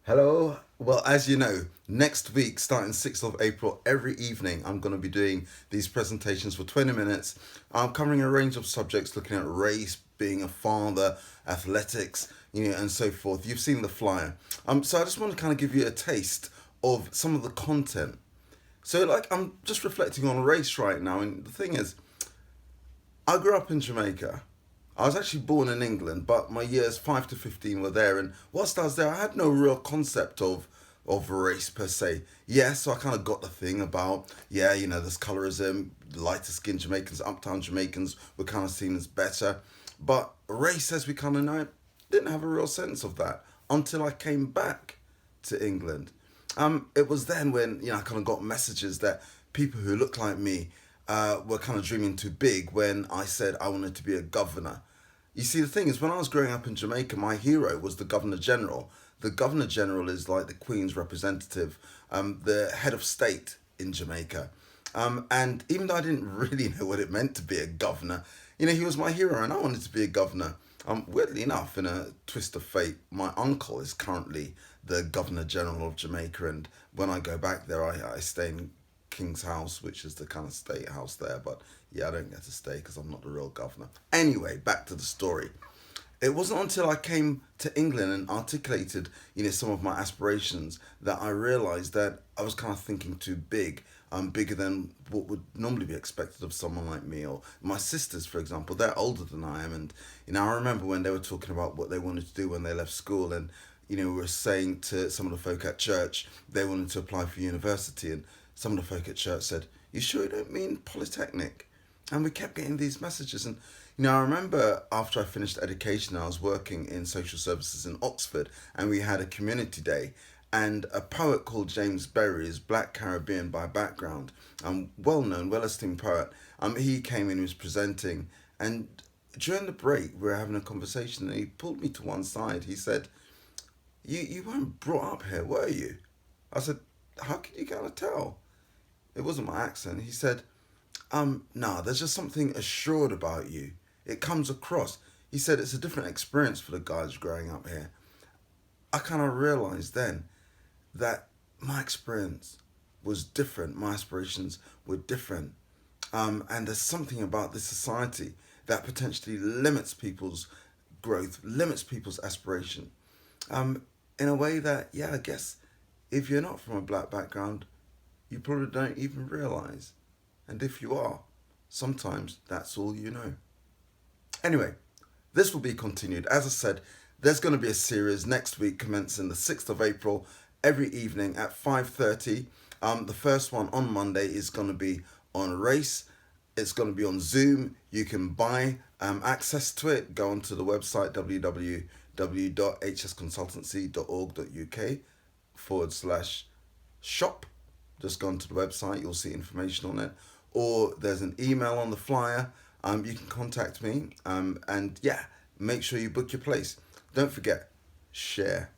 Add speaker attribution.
Speaker 1: Hello. Well, as you know, next week, starting 6th of April, every evening, I'm going to be doing these presentations for 20 minutes. I'm covering a range of subjects looking at race, being a father, athletics, and so forth. You've seen the flyer. So I just want to kind of give you a taste of some of the content. So, like, I'm just reflecting on race right now, and the thing is, I grew up in Jamaica. I was actually born in England, but my years 5 to 15 were there. And whilst I was there, I had no real concept of race per se. Yeah, so I kind of got the thing about, yeah, there's colorism, lighter skinned Jamaicans, uptown Jamaicans were kind of seen as better. But race, as we kind of know it, didn't have a real sense of that until I came back to England. It was then when I kind of got messages that people who looked like me were kind of dreaming too big when I said I wanted to be a governor. You see, the thing is, when I was growing up in Jamaica, my hero was the Governor General. The Governor General is like the Queen's representative, the head of state in Jamaica. And even though I didn't really know what it meant to be a governor, he was my hero and I wanted to be a governor. Weirdly enough, in a twist of fate, my uncle is currently the Governor General of Jamaica. And when I go back there, I stay in King's House, which is the kind of state house there. But yeah, I don't get to stay because I'm not the real governor. Anyway, back to the story. It wasn't until I came to England and articulated, some of my aspirations that I realised that I was kind of thinking too big, bigger than what would normally be expected of someone like me or my sisters, for example. They're older than I am, and I remember when they were talking about what they wanted to do when they left school, and we were saying to some of the folk at church they wanted to apply for university, and some of the folk at church said, "You sure you don't mean polytechnic?" And we kept getting these messages, and I remember after I finished education, I was working in social services in Oxford, and we had a community day. And a poet called James Berry is Black Caribbean by background, well known, well esteemed poet. He came in, he was presenting, and during the break, we were having a conversation, and he pulled me to one side. He said, "You weren't brought up here, were you?" I said, "How can you kind of tell?" It wasn't my accent. He said, "Nah, there's just something assured about you. It comes across." He said it's a different experience for the guys growing up here. I kind of realized then that my experience was different. My aspirations were different. And there's something about this society that potentially limits people's growth, limits people's aspiration. In a way that, yeah, I guess if you're not from a black background, you probably don't even realize. And if you are, sometimes that's all you know. Anyway, this will be continued. As I said, there's going to be a series next week commencing the 6th of April every evening at 5:30. The first one on Monday is going to be on race. It's going to be on Zoom. You can buy access to it. Go onto the website www.hsconsultancy.org.uk/shop. Just go onto the website. You'll see information on it. Or there's an email on the flyer. You can contact me. And yeah, make sure you book your place. Don't forget, share.